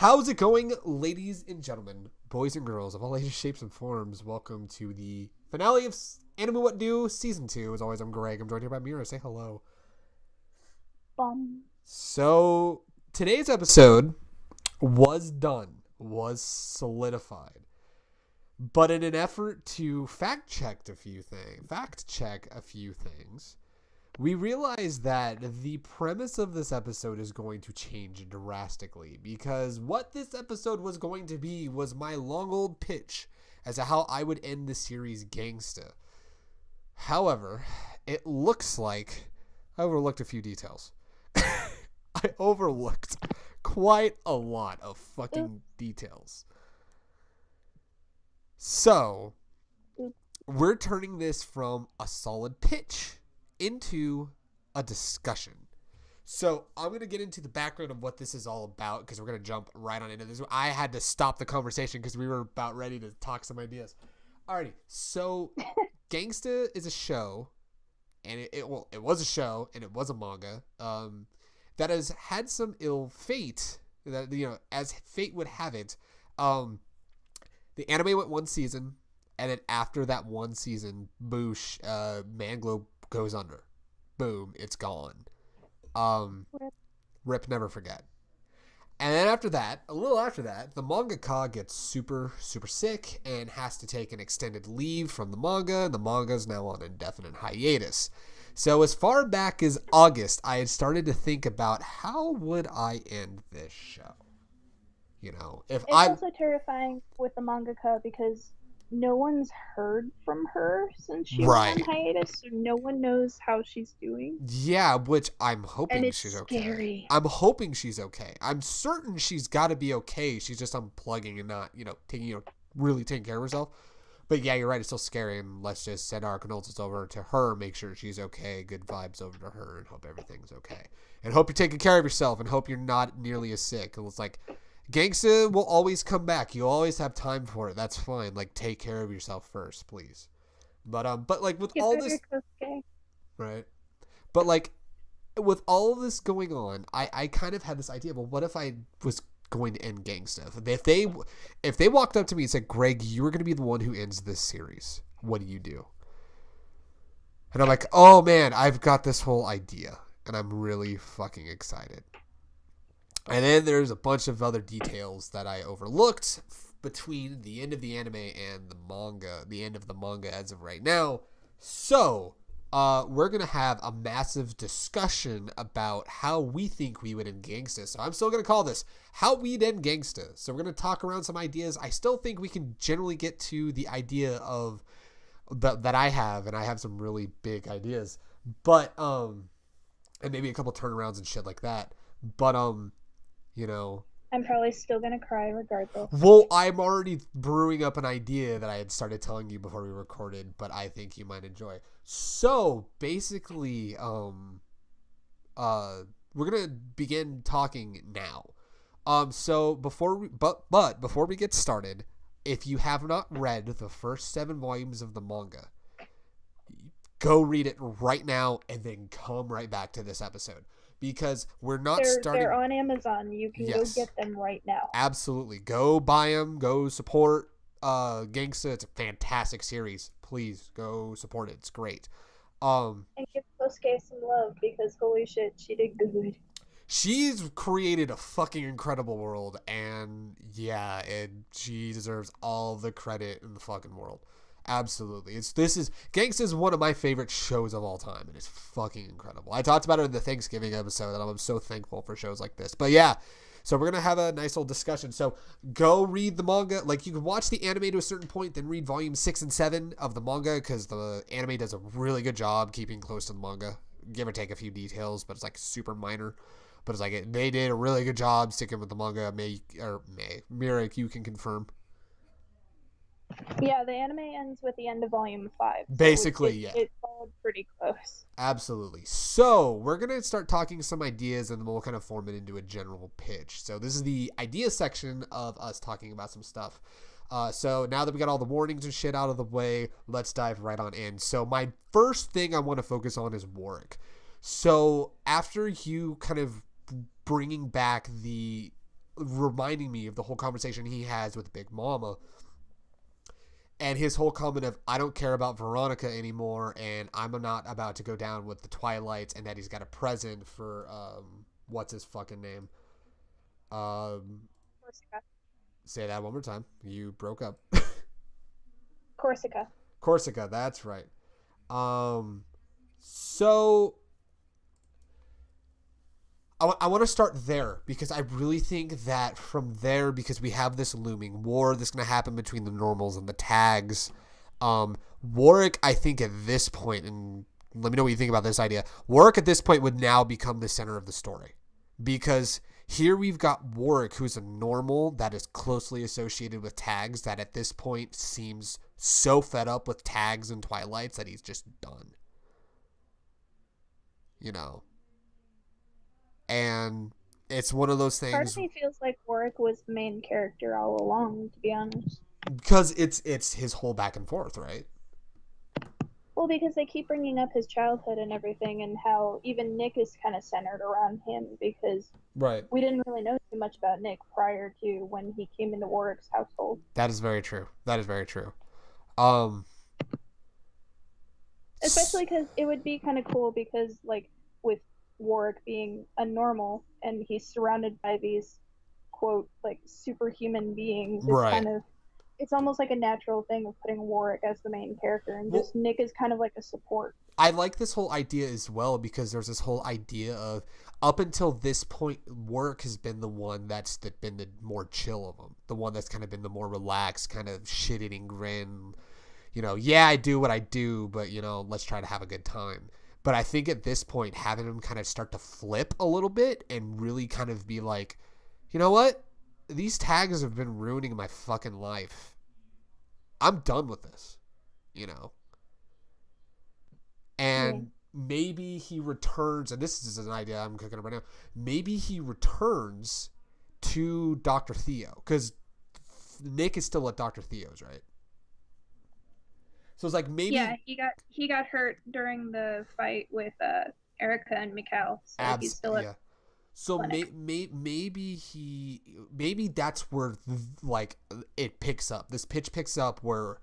How's it going, ladies and gentlemen, boys and girls of all ages, shapes, and forms? Welcome to the finale of Animu Wut Do Season 2. As always, I'm Greg. I'm joined here by Mira. Say hello. Bum. So, today's episode was done, was solidified. But in an effort to fact check a few things, we realized that the premise of this episode is going to change drastically, because what this episode was going to be was my long old pitch as to how I would end the series Gangsta. However, it looks like I overlooked a few details. I overlooked quite a lot of fucking details. So, we're turning this from a solid pitch into a discussion. So I'm going to get into the background of what this is all about, because we're going to jump right on into this. I had to stop the conversation because we were about ready to talk some ideas. Alrighty, so Gangsta is a show, and it was a show, and it was a manga that has had some ill fate, that, you know, as fate would have it. The anime went one season, and then after that one season, boosh, Manglo goes under. Boom, it's gone. Rip, never forget. And then after that, a little after that, the mangaka gets super, super sick and has to take an extended leave from the manga, and the manga is now on indefinite hiatus. So as far back as August, I had started to think about how would I end this show. You know, if It's also terrifying with the mangaka because no one's heard from her since she went on hiatus, so no one knows how she's doing. Yeah, which I'm hoping she's okay. Scary. I'm hoping she's okay. I'm certain she's got to be okay. She's just unplugging and not, really taking care of herself. But yeah, you're right. It's still scary, and let's just send our condolences over to her, make sure she's okay, good vibes over to her, and hope everything's okay. And hope you're taking care of yourself, and hope you're not nearly as sick. It's like, Gangsta will always come back. You'll always have time for it. That's fine. Like, take care of yourself first, please. But like with all this, right? But like with all of this going on, I kind of had this idea. Well, what if I was going to end Gangsta? If they walked up to me and said, "Greg, you are going to be the one who ends this series. What do you do?" And I'm like, "Oh man, I've got this whole idea, and I'm really fucking excited." And then there's a bunch of other details that I overlooked between the end of the anime and the manga, the end of the manga as of right now. So, we're going to have a massive discussion about how we think we would end Gangsta. So I'm still going to call this How We'd End Gangsta. So we're going to talk around some ideas. I still think we can generally get to the idea of that I have, and I have some really big ideas. But, and maybe a couple turnarounds and shit like that. But, I'm probably still gonna cry regardless. Well, I'm already brewing up an idea that I had started telling you before we recorded, but I think you might enjoy. So basically, we're gonna begin talking now. So before we get started, if you have not read the first 7 volumes of the manga, go read it right now and then come right back to this episode. Because we're not starting... They're on Amazon. You can go get them right now. Absolutely. Go buy them. Go support Gangsta. It's a fantastic series. Please go support it. It's great. And give Kosuke some love, because holy shit, she did good. She's created a fucking incredible world. And yeah, she deserves all the credit in the fucking world. Absolutely. Gangsta is one of my favorite shows of all time, and it's fucking incredible. I talked about it in the Thanksgiving episode, and I'm so thankful for shows like this. But yeah, so we're going to have a nice little discussion. So go read the manga. Like, you can watch the anime to a certain point, then read volumes 6 and 7 of the manga, because the anime does a really good job keeping close to the manga. Give or take a few details, but it's like super minor. But it's like they did a really good job sticking with the manga. Mira, you can confirm. Yeah, the anime ends with the end of volume 5. So Basically, yeah. It followed pretty close. Absolutely. So, we're going to start talking some ideas, and then we'll kind of form it into a general pitch. So, this is the idea section of us talking about some stuff. So, now that we got all the warnings and shit out of the way, let's dive right on in. So, my first thing I want to focus on is Warwick. So, after you kind of bringing back the reminding me of the whole conversation he has with Big Mama. And his whole comment of, I don't care about Veronica anymore, and I'm not about to go down with the Twilights, and that he's got a present for, what's his fucking name? Corsica. Say that one more time. You broke up. Corsica. Corsica, that's right. So I want to start there because I really think that from there, because we have this looming war that's going to happen between the normals and the tags. Warwick, I think at this point, and let me know what you think about this idea, Warwick at this point would now become the center of the story. Because here we've got Warwick, who's a normal that is closely associated with tags, that at this point seems so fed up with tags and Twilights that he's just done. You know? And it's one of those things. Part of me feels like Warwick was the main character all along, to be honest. Because it's his whole back and forth, right? Well, because they keep bringing up his childhood and everything, and how even Nick is kind of centered around him, because we didn't really know too much about Nick prior to when he came into Warwick's household. That is very true. Especially because it would be kind of cool because, like, with Warwick being a normal and he's surrounded by these, quote, like, superhuman beings, it's almost like a natural thing of putting Warwick as the main character, and just Nick is kind of like a support. I like this whole idea as well, because there's this whole idea of, up until this point, Warwick has been the one that's been the more chill of them. The one that's kind of been the more relaxed, kind of shit-eating grin. You know, yeah, I do what I do, but, you know, let's try to have a good time. But I think at this point, having him kind of start to flip a little bit and really kind of be like, you know what? These tags have been ruining my fucking life. I'm done with this, you know? And maybe he returns, and this is an idea I'm cooking up right now, maybe he returns to Dr. Theo, because Nick is still at Dr. Theo's, right? So it's like maybe... Yeah, he got hurt during the fight with Erica and Mikhail, so he's still at... So maybe that's where, like, it picks up. This pitch picks up where,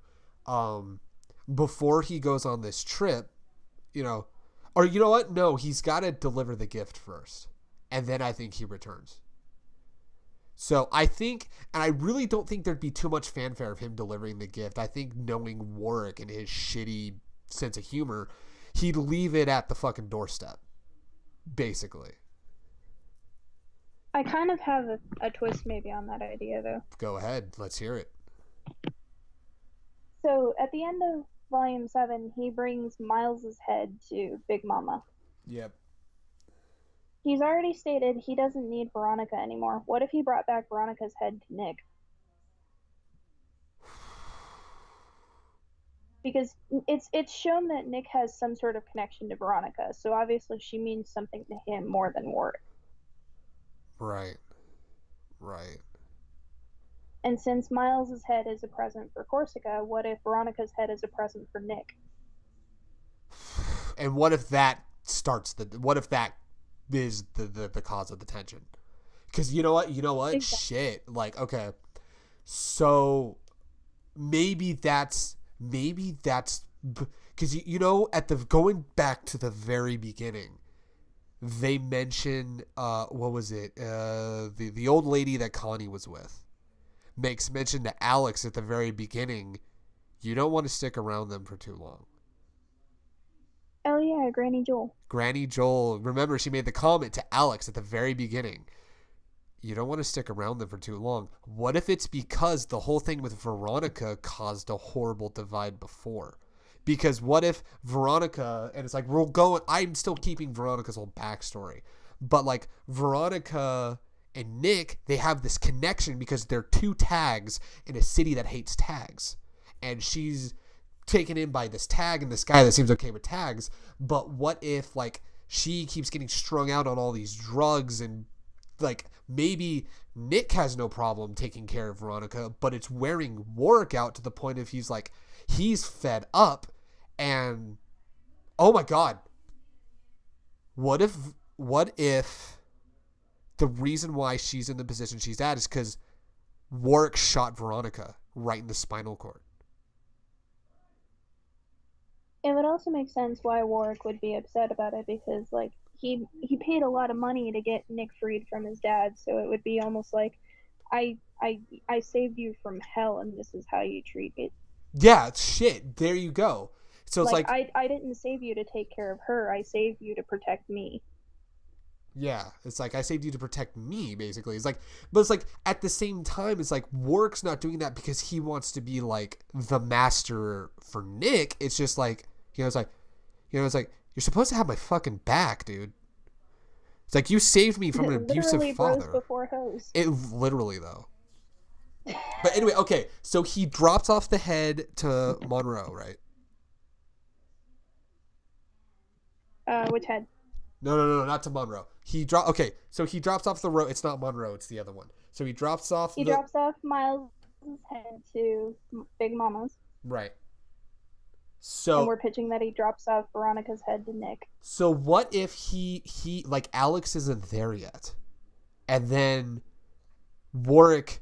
before he goes on this trip, you know, or you know what? No, he's got to deliver the gift first, and then I think he returns. So I think, and I really don't think there'd be too much fanfare of him delivering the gift. I think, knowing Warwick and his shitty sense of humor, he'd leave it at the fucking doorstep, basically. I kind of have a twist maybe on that idea, though. Go ahead. Let's hear it. So, at the end of Volume 7, he brings Miles's head to Big Mama. Yep. He's already stated he doesn't need Veronica anymore. What if he brought back Veronica's head to Nick? Because it's shown that Nick has some sort of connection to Veronica, so obviously she means something to him more than Warwick. Right. And since Miles's head is a present for Corsica, what if Veronica's head is a present for Nick? And what if that is the cause of the tension? Because you know what? Exactly. Shit. Like, okay. So maybe that's because, you know, going back to the very beginning, they mention, what was it? The old lady that Connie was with makes mention to Alex at the very beginning, you don't want to stick around them for too long. Oh yeah, Granny Joel. Remember, she made the comment to Alex at the very beginning, you don't want to stick around them for too long. What if it's because the whole thing with Veronica caused a horrible divide before? Because what if Veronica, and it's like, I'm still keeping Veronica's whole backstory, but like Veronica and Nick, they have this connection because they're two tags in a city that hates tags. And she's taken in by this tag and this guy that seems okay with tags. But what if, like, she keeps getting strung out on all these drugs, and like maybe Nick has no problem taking care of Veronica, but it's wearing Warwick out to the point of he's fed up. And oh my god, what if the reason why she's in the position she's at is because Warwick shot Veronica right in the spinal cord. It would also make sense why Warwick would be upset about it, because like he paid a lot of money to get Nick freed from his dad, so it would be almost like I saved you from hell and this is how you treat it. Yeah, shit. There you go. So it's like I didn't save you to take care of her. I saved you to protect me. yeah, it's like I saved you to protect me, basically. It's like, but it's like at the same time, it's like Warwick's not doing that because he wants to be like the master for Nick. It's just like, it's like, it's like you're supposed to have my fucking back, dude. It's like you saved me from an abusive father. Bros before hoes. It literally though. But anyway, okay, so he drops off the head to Monroe, right? Which head? No, not to Monroe. Okay, so he drops off the road. It's not Monroe, it's the other one. So he drops off drops off Miles' head to Big Mama's. Right. So and we're pitching that he drops off Veronica's head to Nick. So what if he like Alex isn't there yet? And then Warwick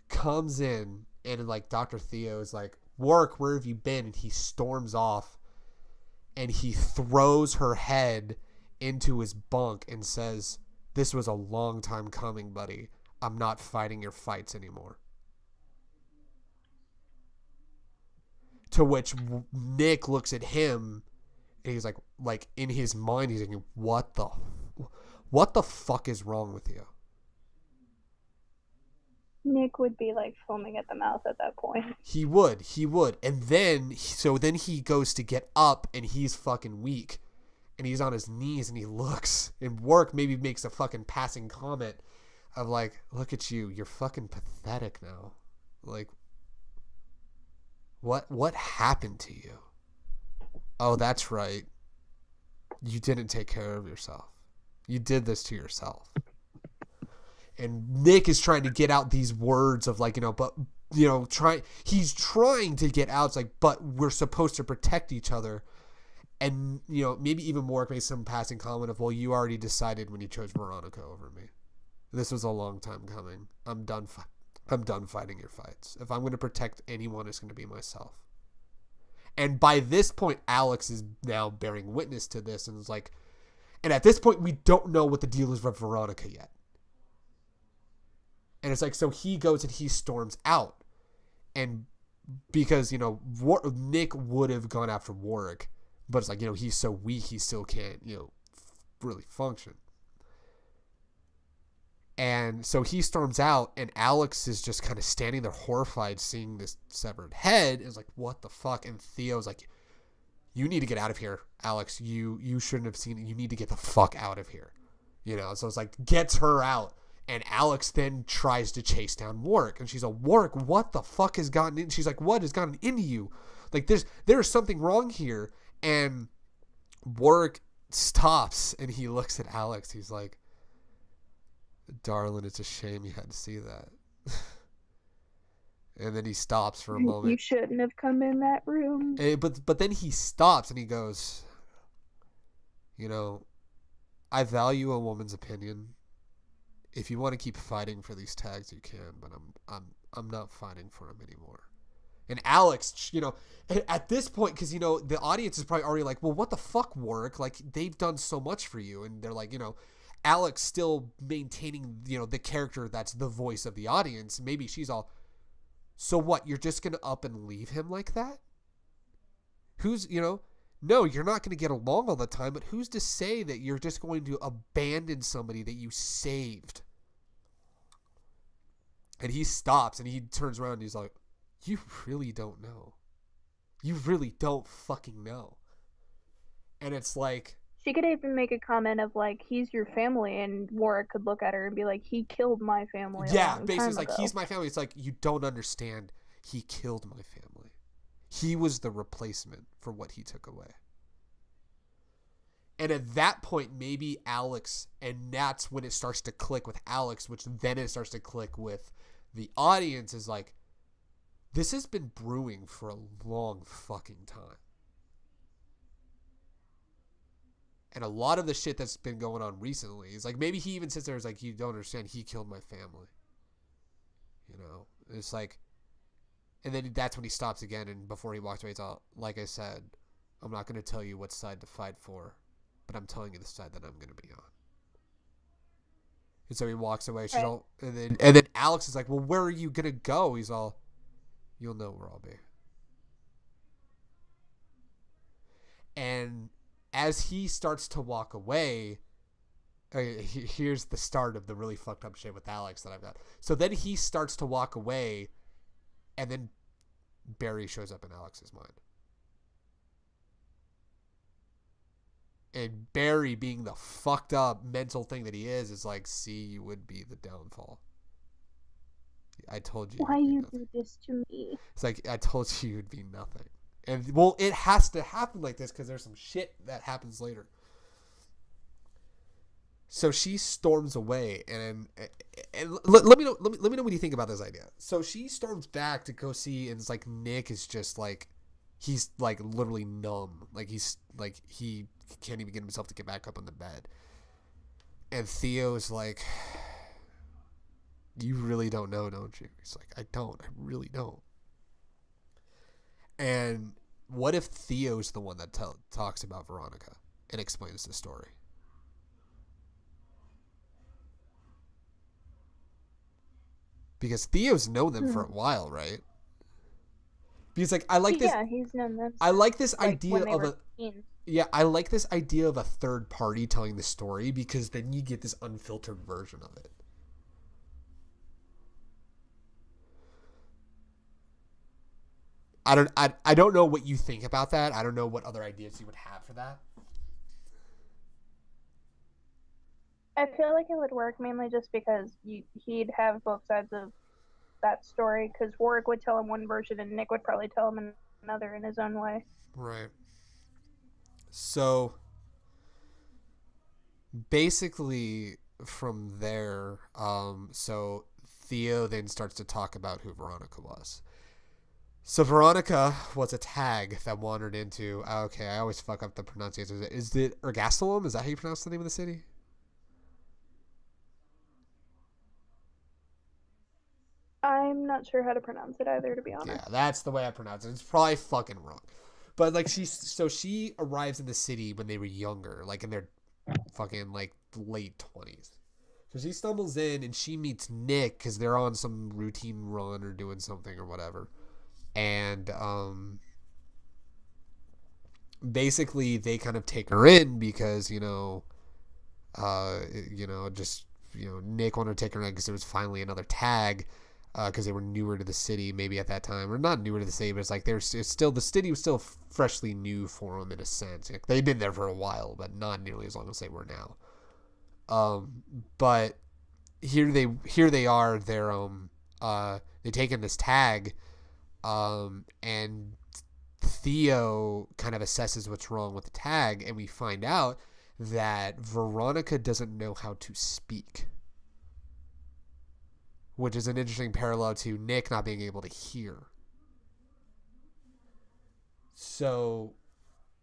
comes in and like Dr. Theo is like, Warwick, where have you been? And he storms off and he throws her head into his bunk and says, this was a long time coming, buddy. I'm not fighting your fights anymore. To which Nick looks at him and he's like in his mind, he's thinking, what the fuck is wrong with you? Nick would be like foaming at the mouth at that point. He would. And then he goes to get up and he's fucking weak. And he's on his knees and he looks. And Warwick maybe makes a fucking passing comment of like, look at you. You're fucking pathetic now. Like, what happened to you? Oh, that's right. You didn't take care of yourself. You did this to yourself. And Nick is trying to get out these words of like, but, he's trying to get out. It's like, but we're supposed to protect each other. And, maybe even more makes some passing comment of, well, you already decided when you chose Veronica over me. This was a long time coming. I'm done fighting your fights. If I'm going to protect anyone, it's going to be myself. And by this point, Alex is now bearing witness to this. And it's like, and at this point, we don't know what the deal is with Veronica yet. And it's like, so he goes and he storms out. And because, Nick would have gone after Warwick. But it's like, he's so weak, he still can't, really function. And so he storms out, and Alex is just kind of standing there horrified seeing this severed head. It's like, what the fuck? And Theo's like, you need to get out of here, Alex. You shouldn't have seen it. You need to get the fuck out of here. So it's like, gets her out. And Alex then tries to chase down Warwick. And she's like, Warwick, what the fuck has gotten in? She's like, what has gotten into you? Like, there's something wrong here. And Warwick stops and he looks at Alex. He's like, darling, it's a shame you had to see that. And then he stops for a moment. You shouldn't have come in that room. But then he stops and he goes, I value a woman's opinion. If you want to keep fighting for these tags, you can, but I'm not fighting for them anymore. And Alex, at this point, because, the audience is probably already like, well, what the fuck, Warwick? Like, they've done so much for you. And they're like, Alex still maintaining, the character that's the voice of the audience. Maybe she's all, so what? You're just going to up and leave him like that? Who's, no, you're not going to get along all the time, but who's to say that you're just going to abandon somebody that you saved? And he stops and he turns around and he's like, you really don't know. You really don't fucking know. And it's like, she could even make a comment of like, he's your family, and Warwick could look at her and be like, he killed my family. Yeah, basically it's like, he's my family. It's like, you don't understand. He killed my family. He was the replacement for what he took away. And at that point, maybe Alex, and that's when it starts to click with Alex, which then it starts to click with the audience, is like, this has been brewing for a long fucking time. And a lot of the shit that's been going on recently is like, maybe he even sits there and is like, you don't understand, he killed my family. You know, it's like, and then that's when he stops again, and before he walks away, it's all, like I said, I'm not going to tell you what side to fight for, but I'm telling you the side that I'm going to be on. And so he walks away. She's all, and then Alex is like, well, where are you going to go? He's all, you'll know where I'll be. And as he starts to walk away, here's the start of the really fucked up shit with Alex that I've got. So then he starts to walk away, and then Barry shows up in Alex's mind. And Barry, being the fucked up mental thing that he is like, see, you would be the downfall. I told you. Why you do this to me? It's like, I told you you'd be nothing. And, well, it has to happen like this because there's some shit that happens later. So she storms away, and let me know what you think about this idea. So she storms back to go see, and it's like Nick is just like, he's like literally numb, like he's like he can't even get himself to get back up on the bed. And Theo's like, you really don't know, don't you? He's like, I really don't. And what if Theo's the one that talks about Veronica and explains the story? Because Theo's known them for a while, right? Because like, I like this. Yeah, he's known them. I like this like, idea of a. Teens. Yeah, I like this idea of a third party telling the story, because then you get this unfiltered version of it. I don't know what you think about that. I don't know what other ideas you would have for that. I feel like it would work mainly just because he'd have both sides of that story, because Warwick would tell him one version and Nick would probably tell him another in his own way. Right. So basically from there, so Theo then starts to talk about who Veronica was. So Veronica was a tag that wandered into, okay, I always fuck up the pronunciation. Is it Ergastelum? Is that how you pronounce the name of the city? I'm not sure how to pronounce it either, to be honest. Yeah, that's the way I pronounce it. It's probably fucking wrong. But like she arrives in the city when they were younger, like in their fucking like late 20s. So she stumbles in and she meets Nick because they're on some routine run or doing something or whatever. And basically they kind of take her in because, Nick wanted to take her in because there was finally another tag. Because they were newer to the city, maybe at that time, or not newer to the city, but it's like the city was still freshly new for them in a sense. Like, they'd been there for a while, but not nearly as long as they were now. But here they are. They take in this tag, and Theo kind of assesses what's wrong with the tag, and we find out that Veronica doesn't know how to speak. Which is an interesting parallel to Nick not being able to hear. So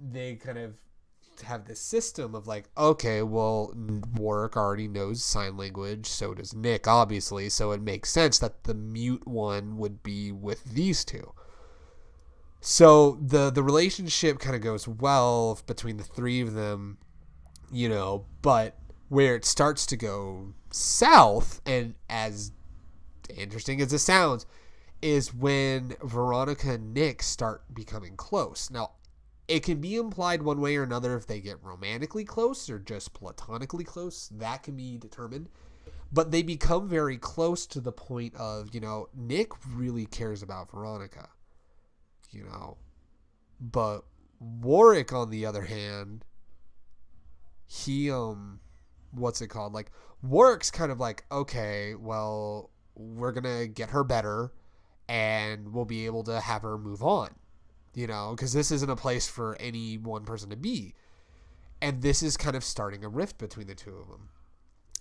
they kind of have this system of like, okay, well, Warwick already knows sign language, so does Nick, obviously, so it makes sense that the mute one would be with these two. So the relationship kind of goes well between the three of them, but where it starts to go south, and as interesting as it sounds, is when Veronica and Nick start becoming close. Now, it can be implied one way or another if they get romantically close or just platonically close. That can be determined. But they become very close to the point of, Nick really cares about Veronica. But Warwick, on the other hand, he, what's it called? Like, Warwick's kind of like, okay, well, we're going to get her better and we'll be able to have her move on, because this isn't a place for any one person to be. And this is kind of starting a rift between the two of them.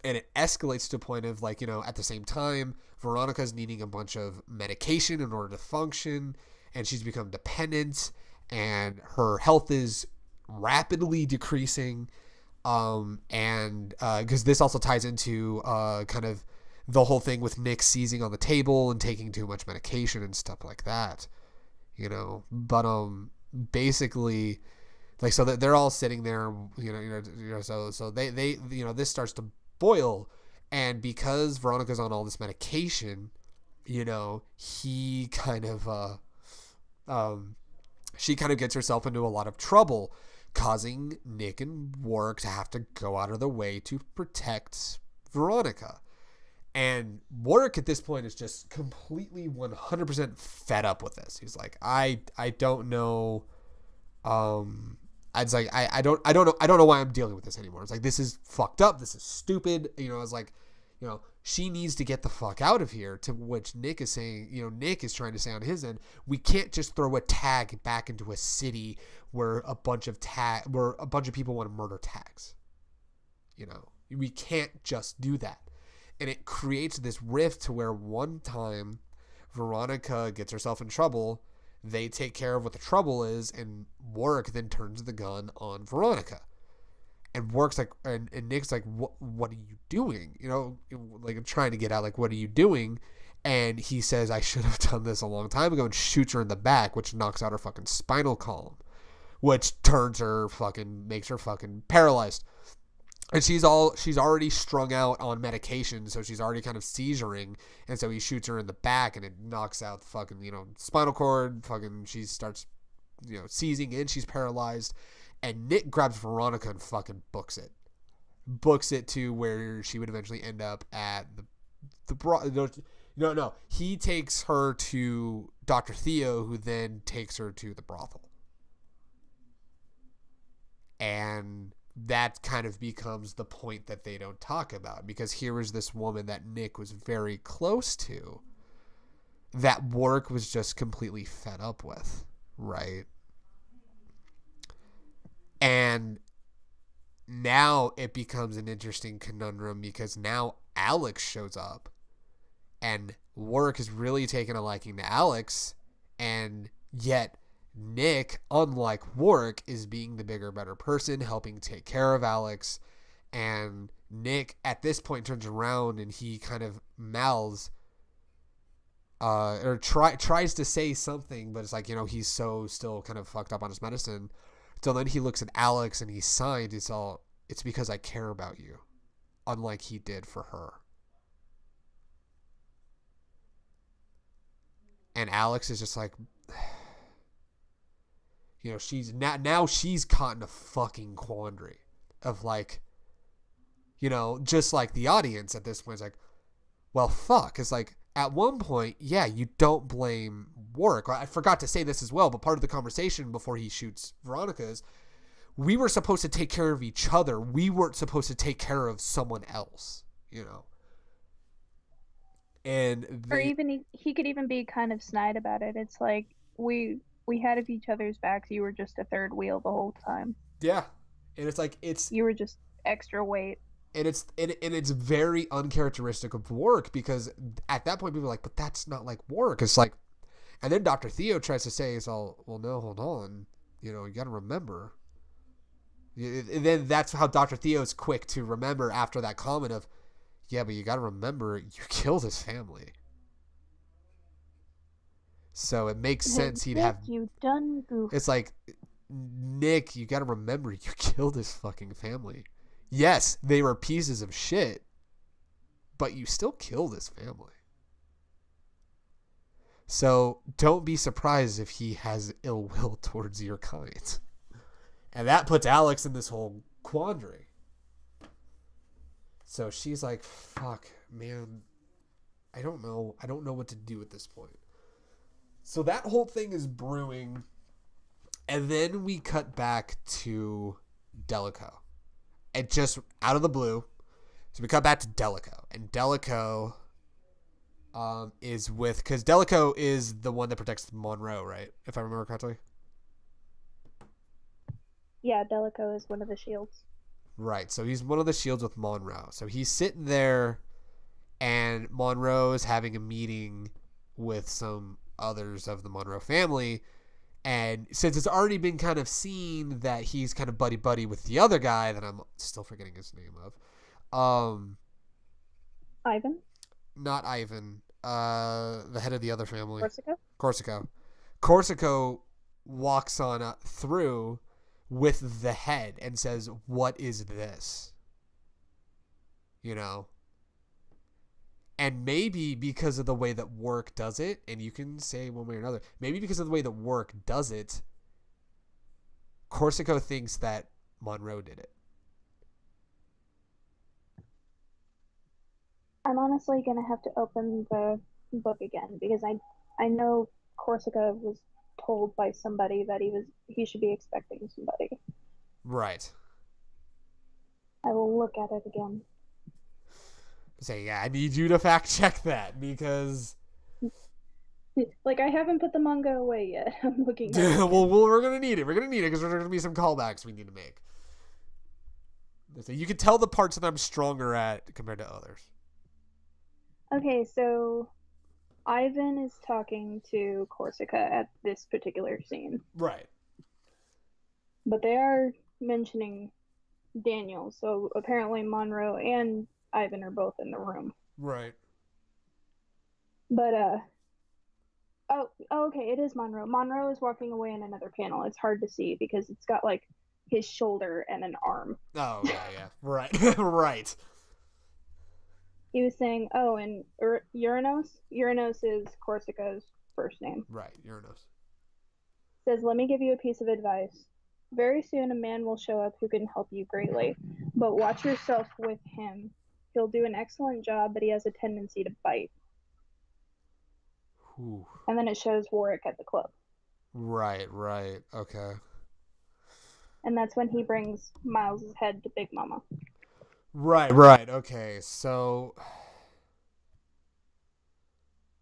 And it escalates to a point of like, at the same time, Veronica's needing a bunch of medication in order to function, and she's become dependent, and her health is rapidly decreasing. And because this also ties into kind of the whole thing with Nick seizing on the table and taking too much medication and stuff like that, but basically, like, so that they're all sitting there, so they this starts to boil, and because Veronica's on all this medication, he kind of she kind of gets herself into a lot of trouble, causing Nick and Warwick to have to go out of their way to protect Veronica. And Warwick at this point is just completely 100% fed up with this. He's like, I don't know. I don't know why I'm dealing with this anymore. It's like, this is fucked up. This is stupid. I was like, she needs to get the fuck out of here. To which Nick is saying, Nick is trying to say on his end, we can't just throw a tag back into a city where a bunch of people want to murder tags. We can't just do that. And it creates this rift to where one time Veronica gets herself in trouble, they take care of what the trouble is, and Warwick then turns the gun on Veronica. And Warwick's like, and Nick's like, what are you doing? Like, I'm trying to get out, like, what are you doing? And he says, I should have done this a long time ago, and shoots her in the back, which knocks out her fucking spinal column, which makes her fucking paralyzed. And she's already strung out on medication, so she's already kind of seizuring, and so he shoots her in the back, and it knocks out the fucking, spinal cord, she starts, seizing, and she's paralyzed, and Nick grabs Veronica and fucking books it to where she would eventually end up at he takes her to Dr. Theo, who then takes her to the brothel. And that kind of becomes the point that they don't talk about, because here is this woman that Nick was very close to that Warwick was just completely fed up with, right? And now it becomes an interesting conundrum, because now Alex shows up, and Warwick is really taking a liking to Alex, and yet Nick, unlike Warwick, is being the bigger, better person, helping take care of Alex. And Nick, at this point, turns around and he kind of mouths, or tries to say something, but it's like, he's so still kind of fucked up on his medicine. So then he looks at Alex and he signs, it's because I care about you, unlike he did for her. And Alex is just like, she's she's caught in a fucking quandary of, like, just like the audience at this point is like, well, fuck. It's like, at one point, yeah, you don't blame Warwick. I forgot to say this as well, but part of the conversation before he shoots Veronica is, we were supposed to take care of each other. We weren't supposed to take care of someone else, And or even he could even be kind of snide about it. It's like, we had each other's backs. You were just a third wheel the whole time. Yeah. And it's like, you were just extra weight. And it's very uncharacteristic of Warwick, because at that point people are like, but that's not like Warwick. It's like, and then Dr. Theo tries to say, well, no, hold on. You got to remember. And then that's how Dr. Theo's quick to remember after that comment of, yeah, but you got to remember, you killed his family. So it makes sense he'd have. You done goof. It's like, Nick, you got to remember, you killed his fucking family. Yes, they were pieces of shit, but you still killed his family. So don't be surprised if he has ill will towards your kind. And that puts Alex in this whole quandary. So she's like, fuck, man, I don't know what to do at this point. So that whole thing is brewing. And then we cut back to Delico. And just out of the blue. So we cut back to Delico. And Delico is with... Because Delico is the one that protects Monroe, right? If I remember correctly. Yeah, Delico is one of the shields. Right. So he's one of the shields with Monroe. So he's sitting there. And Monroe is having a meeting with some others of the Monroe family. And since it's already been kind of seen that he's kind of buddy with the other guy that I'm still forgetting his name of, Ivan? not Ivan, the head of the other family. Corsica? Corsica walks on through with the head and says, "What is this?" You know? And maybe because of the way that work does it, and you can say one way or another, maybe because of the way that work does it, Corsica thinks that Monroe did it. I'm honestly going to have to open the book again because I know Corsica was told by somebody that he should be expecting somebody. Right. I will look at it again. Say, yeah, I need you to fact check that because like I haven't put the manga away yet. I'm looking at it. well, we're gonna need it. We're gonna need it because there's gonna be some callbacks we need to make. So you can tell the parts that I'm stronger at compared to others. Okay, so Ivan is talking to Corsica at this particular scene. Right. But they are mentioning Daniel, so apparently Monroe and Ivan are both in the room. Right. But okay, it is Monroe. Monroe is walking away in another panel. It's hard to see because it's got like his shoulder and an arm. Oh yeah. Right. Right. He was saying, oh, and Uranos? Uranos is Corsica's first name. Right, Uranos. Says, let me give you a piece of advice. Very soon a man will show up who can help you greatly, but watch yourself with him. He'll do an excellent job, but he has a tendency to bite. Ooh. And then it shows Warwick at the club. Right, okay. And that's when he brings Miles' head to Big Mama. Right, okay. So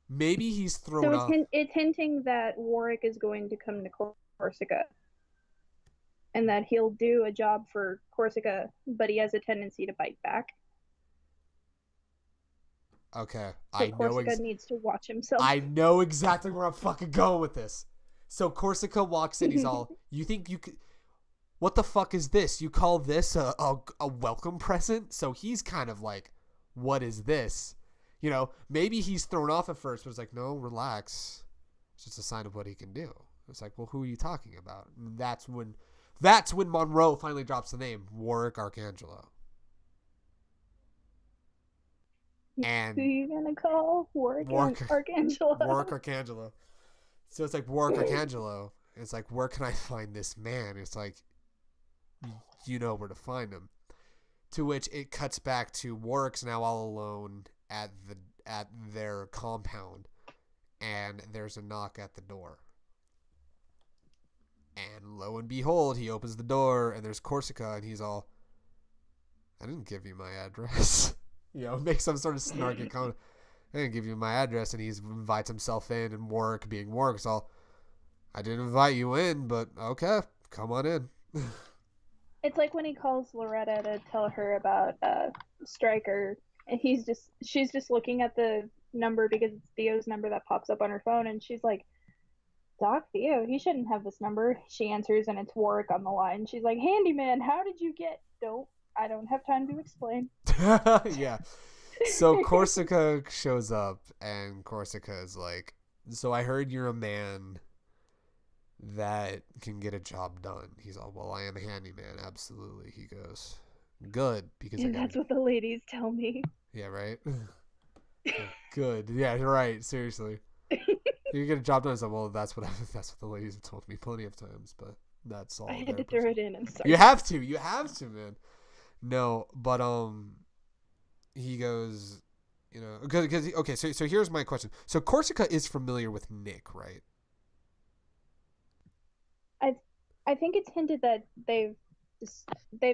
maybe he's thrown off. It's hinting that Warwick is going to come to Corsica. And that he'll do a job for Corsica, but he has a tendency to bite back. Okay, so Corsica needs to watch himself. I know exactly where I'm fucking going with this. So Corsica walks in, he's all, you think you could... What the fuck is this? You call this a welcome present? So he's kind of like, what is this? You know, maybe he's thrown off at first, but it's like, no, relax. It's just a sign of what he can do. It's like, well, who are you talking about? And that's when Monroe finally drops the name, Warwick Arcangelo. And who are you gonna call? Warwick Arcangelo. Warwick Arcangelo. So it's like Warwick Arcangelo. It's like, where can I find this man? It's like, you know where to find him. To which it cuts back to Warwick's now all alone at their compound, and there's a knock at the door. And lo and behold, he opens the door, and there's Corsica, and he's all, I didn't give you my address. You know, make some sort of snarky comment. I didn't give you my address, and he invites himself in, and Warwick, being Warwick's all, I didn't invite you in, but okay, come on in. It's like when he calls Loretta to tell her about Stryker, and she's just looking at the number because it's Theo's number that pops up on her phone, and she's like, Doc Theo, he shouldn't have this number. She answers, and it's Warwick on the line. She's like, Handyman, how did you get... I don't have time to explain. Yeah. So Corsica shows up, and Corsica is like, so I heard you're a man that can get a job done. He's all, well, I am a handyman, absolutely. He goes, good, because that's what the ladies tell me. Yeah, right? Good. Yeah, right, seriously. You get a job done. So, well, that's what the ladies have told me plenty of times, but that's all. I had to throw it in. I'm sorry. You have to, man. No, but he goes, you know, because okay. So here's my question. So Corsica is familiar with Nick, right? I think it's hinted that they've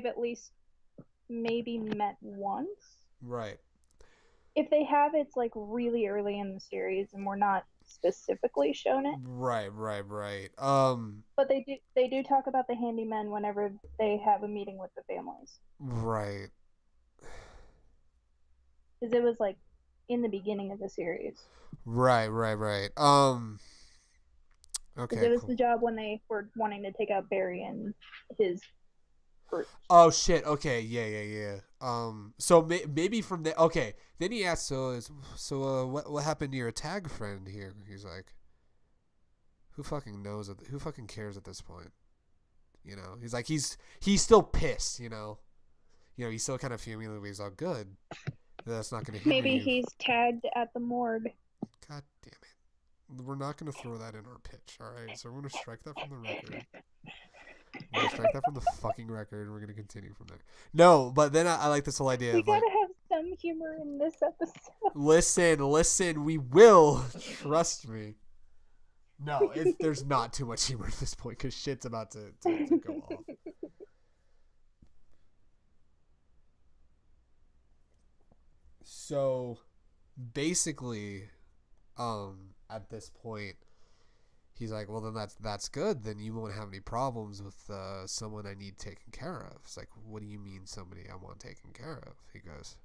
at least maybe met once. Right. If they have, it's like really early in the series, and we're not specifically shown it. Right. But they do talk about the handymen whenever they have a meeting with the families. Right. Because it was like in the beginning of the series. Right. Because Okay, it was cool. the job when they were wanting to take out Barry and his group. Oh shit. Okay. Yeah. Yeah. Yeah. So maybe from there. Okay. Then he asks, what happened to your tag friend here? He's like, who fucking knows? Who fucking cares at this point? You know. He's like, he's still pissed. You know. You know. He's still kind of fuming. He's all good. That's not gonna hinder Maybe you. he's tagged at the morgue. God damn it. We're not gonna throw that in our pitch. All right. So we're gonna strike that from the record. We're gonna strike that from the fucking record, and we're gonna continue from there. No, but then I like this whole idea We of like, gotta have some humor in this episode. listen, we will. Trust me. No, there's not too much humor at this point because shit's about to go off. So basically, at this point, he's like, well, then that's good. Then you won't have any problems with someone I need taken care of. It's like, what do you mean somebody I want taken care of? He goes,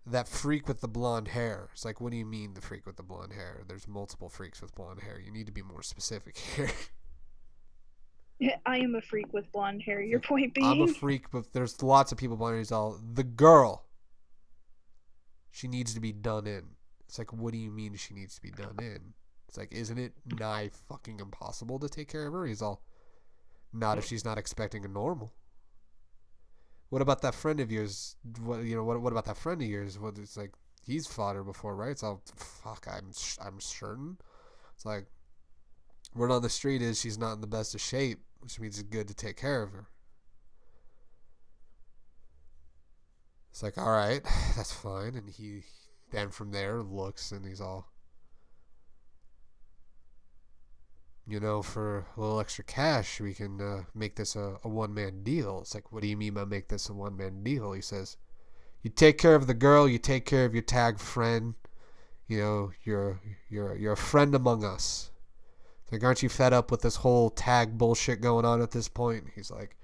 that freak with the blonde hair. It's like, what do you mean the freak with the blonde hair? There's multiple freaks with blonde hair. You need to be more specific here. I am a freak with blonde hair. Your like, point being? I'm a freak, but there's lots of people blonde hair. He's all, the girl, she needs to be done in. It's like, what do you mean she needs to be done in? It's like, isn't it nigh fucking impossible to take care of her? He's all, not if she's not expecting a normal. What about that friend of yours? What about that friend of yours? What it's like, he's fought her before, right? So fuck, I'm certain. It's like, word on the street is she's not in the best of shape, which means it's good to take care of her. It's like, all right, that's fine. And he then from there looks and he's all, for a little extra cash, we can make this a one-man deal. It's like, what do you mean by make this a one-man deal? He says, you take care of the girl, you take care of your tag friend. You're a friend among us. It's like, aren't you fed up with this whole tag bullshit going on at this point? He's like,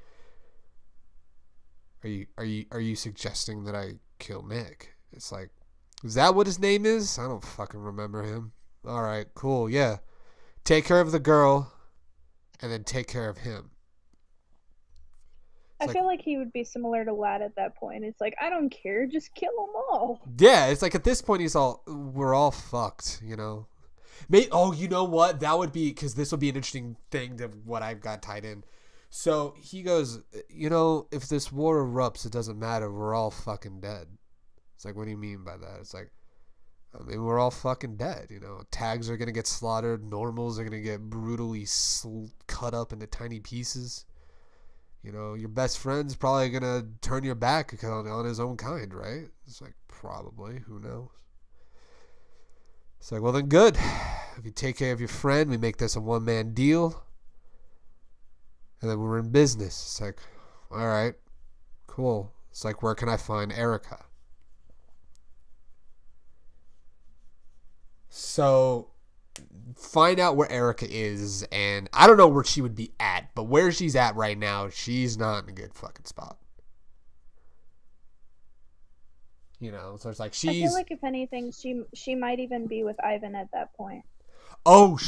are you suggesting that I kill Nick? It's like, is that what his name is? I don't fucking remember him. All right, cool, yeah. Take care of the girl, and then take care of him. I feel like he would be similar to Lad at that point. It's like, I don't care, just kill them all. Yeah, it's like at this point we're all fucked, Oh, you know what? That would be, because this will be an interesting thing to what I've got tied in. So he goes, if this war erupts, it doesn't matter. We're all fucking dead. It's like, what do you mean by that? It's like, I mean, we're all fucking dead, Tags are going to get slaughtered. Normals are going to get brutally cut up into tiny pieces. Your best friend's probably going to turn your back on his own kind, right? It's like, probably. Who knows? It's like, well, then good. If you take care of your friend, we make this a one-man deal. And then we're in business. It's like, all right, cool. It's like, where can I find Erica? So find out where Erica is, and I don't know where she would be at, but where she's at right now, she's not in a good fucking spot. So it's like I feel like if anything, she might even be with Ivan at that point. Oh,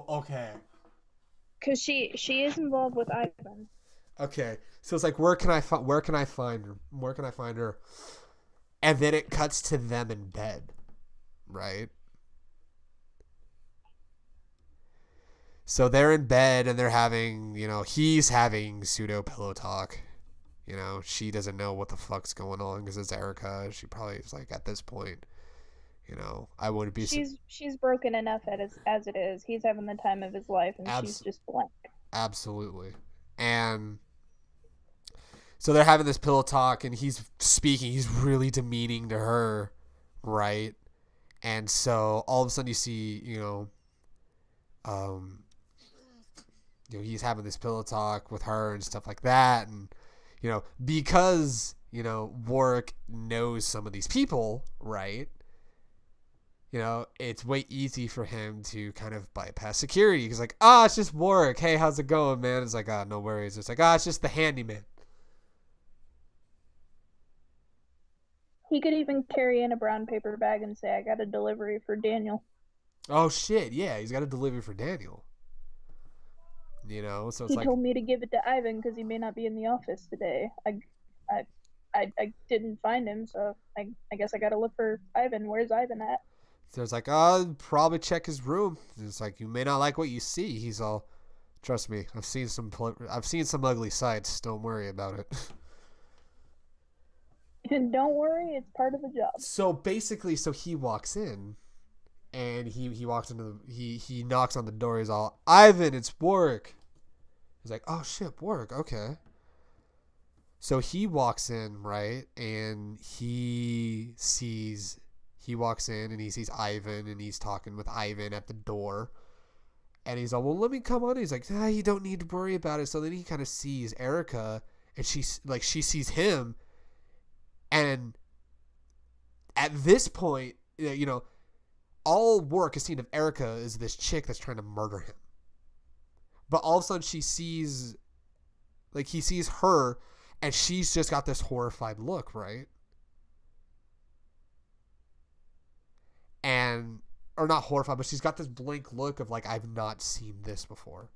okay. Because she is involved with Ivan. Okay, so it's like, where can I find her? Where can I find her? And then it cuts to them in bed. Right? So they're in bed and they're having, he's having pseudo pillow talk. She doesn't know what the fuck's going on because it's Erica. She probably is like, at this point, I wouldn't be. She's broken enough as it is. He's having the time of his life and she's just blank. Absolutely. And so they're having this pillow talk and he's speaking. He's really demeaning to her, right? And so all of a sudden you see, he's having this pillow talk with her and stuff like that. And, because, Warwick knows some of these people, right? It's way easy for him to kind of bypass security. He's like, it's just Warwick. Hey, how's it going, man? It's like, no worries. It's like, it's just the handyman. He could even carry in a brown paper bag and say, I got a delivery for Daniel. Oh shit, yeah, he's got a delivery for Daniel. So it's He like, told me to give it to Ivan because he may not be in the office today. I, I didn't find him, so I guess I gotta look for Ivan. Where's Ivan at? so it's like, probably check his room. It's like, you may not like what you see. He's all, trust me, I've seen some ugly sights. Don't worry about it. And don't worry, it's part of the job. So basically, he walks in, and he walks into he knocks on the door. He's all, Ivan, it's Warwick. He's like, oh shit, Warwick, okay. So he walks in, right, and he walks in and he sees Ivan, and he's talking with Ivan at the door. And he's like, well, let me come on. He's like, you don't need to worry about it. So then he kind of sees Erica, and she sees him. And at this point, all Warwick has seen of Erica is this chick that's trying to murder him. But all of a sudden he sees her, and she's just got this horrified look, right? And, or not horrified, but she's got this blank look of like, I've not seen this before.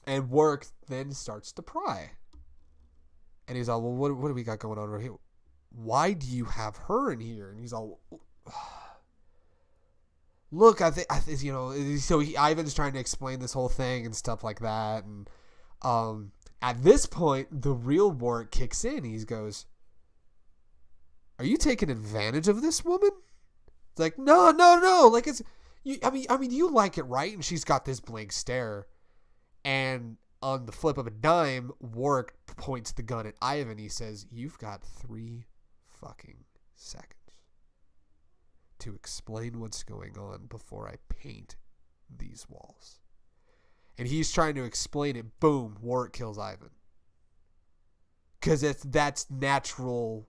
And Warwick then starts to pry. And he's all, well, what do we got going on over here? Why do you have her in here? And he's all, look, I think so Ivan's trying to explain this whole thing and stuff like that. And at this point, the real Warwick kicks in. He goes, are you taking advantage of this woman? It's like, no. Like, it's, I mean, you like it, right? And she's got this blank stare. And on the flip of a dime, Warwick points the gun at Ivan. He says, you've got 3 fucking seconds to explain what's going on before I paint these walls. And he's trying to explain it. Boom, Warwick kills Ivan. Because that's natural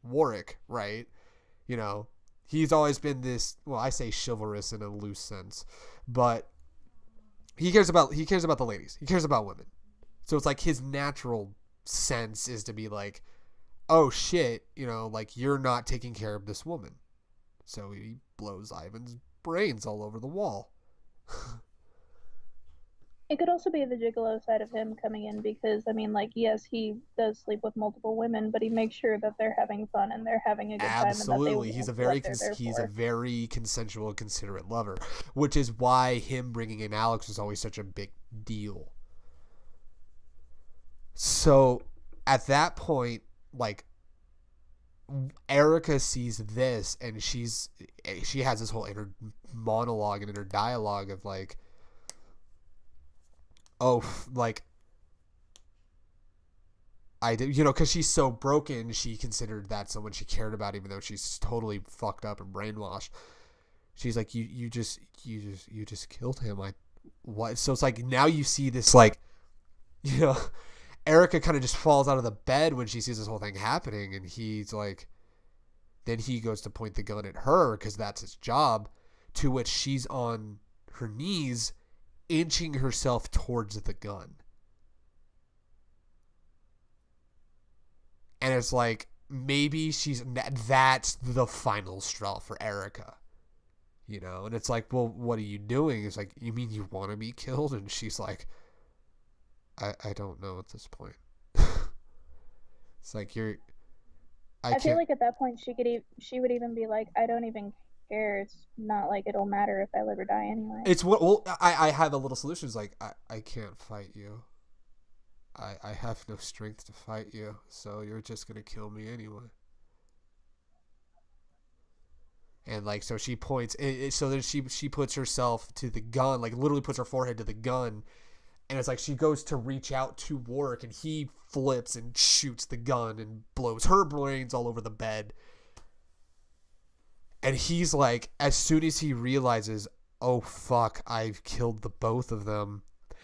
Warwick, right? He's always been this, well, I say chivalrous in a loose sense, but he cares about the ladies. He cares about women. So it's like his natural sense is to be like, oh shit, like, you're not taking care of this woman. So he blows Ivan's brains all over the wall. It could also be the gigolo side of him coming in because, I mean, like, yes, he does sleep with multiple women, but he makes sure that they're having fun and they're having a good time. Absolutely. He's a very consensual, considerate lover, which is why him bringing in Alex was always such a big deal. So at that point, like, Erica sees this, and she has this whole inner monologue and inner dialogue of like, oh, like, I did, because she's so broken, she considered that someone she cared about, even though she's totally fucked up and brainwashed. She's like, you just killed him. What? So it's like, now you see this, like, Erica kind of just falls out of the bed when she sees this whole thing happening, and he's like, then he goes to point the gun at her because that's his job, to which she's on her knees, inching herself towards the gun. And it's like, maybe that's the final straw for Erica. And it's like, well, what are you doing? It's like, you mean you want to be killed? And she's like, I don't know at this point. It's like, I feel like at that point she would even be like, I don't even care. It's not like it'll matter if I live or die anyway. It's what, well, I have a little solution. It's like, I can't fight you. I have no strength to fight you, so you're just gonna kill me anyway. And like, so she points, so then she puts herself to the gun, like literally puts her forehead to the gun. And it's like she goes to reach out to Warwick, and he flips and shoots the gun and blows her brains all over the bed. And he's like, as soon as he realizes, oh fuck, I've killed the both of them.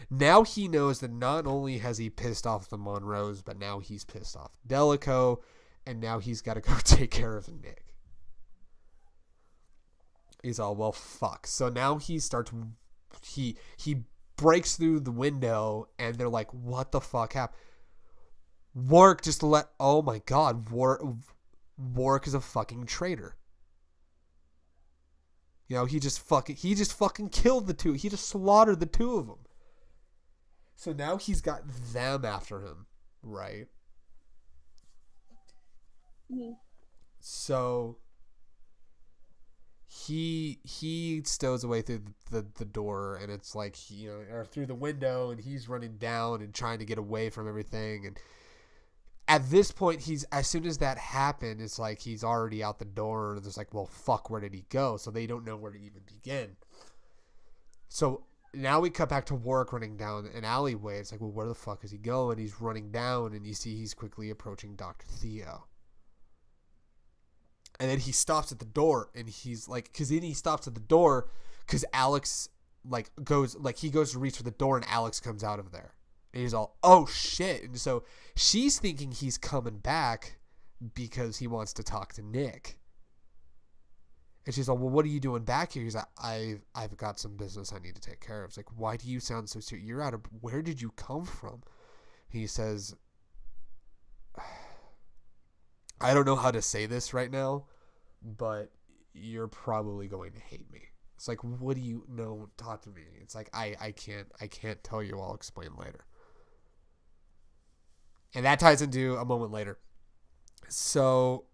Now he knows that not only has he pissed off the Monroes, but now he's pissed off Delico, and now he's got to go take care of Nick. He's all, well, fuck. So now he breaks through the window, and they're like, what the fuck happened? Warwick oh my god, Warwick is a fucking traitor. You know, he just fucking killed the two. He just slaughtered the two of them. So now he's got them after him, right? Mm-hmm. So he stows away through the door, and it's like, or through the window, and he's running down and trying to get away from everything. And at this point, as soon as that happened, it's like he's already out the door. And it's like, well, fuck, where did he go? So they don't know where to even begin. So now we cut back to Warwick running down an alleyway. It's like, well, where the fuck is he going? He's running down, and you see he's quickly approaching Dr. Theo. And then he stops at the door, and he's like, because Alex goes to reach for the door, and Alex comes out of there. And he's all, oh shit. And so she's thinking he's coming back because he wants to talk to Nick. And she's like, well, what are you doing back here? He's like, I've got some business I need to take care of. It's like, why do you sound so serious? Where did you come from? He says, I don't know how to say this right now, but you're probably going to hate me. It's like, what do you know? Talk to me. It's like, I can't tell you. I'll explain later. And that ties into a moment later. So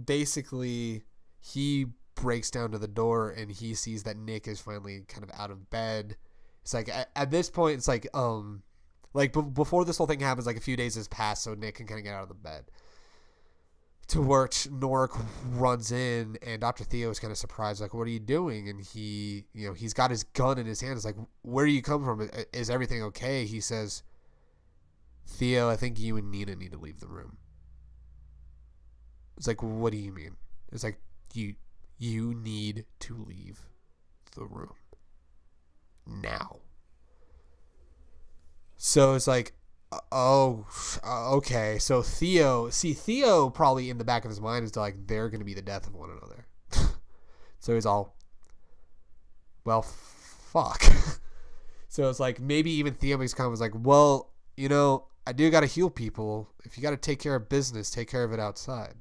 basically he breaks down to the door, and he sees that Nick is finally kind of out of bed. It's like, at this point, it's like, before this whole thing happens, like a few days has passed, so Nick can kind of get out of the bed. To which Norik runs in, and Dr. Theo is kind of surprised, like, what are you doing? And he's got his gun in his hand. It's like, where do you come from? Is everything okay? He says, Theo, I think you and Nina need to leave the room. It's like, what do you mean? It's like, you need to leave the room now. So it's like, oh, okay. So Theo probably in the back of his mind is like, they're going to be the death of one another. So he's all, well, fuck. So it's like, maybe even Theo makes comments like, well, I do got to heal people. If you got to take care of business, take care of it outside.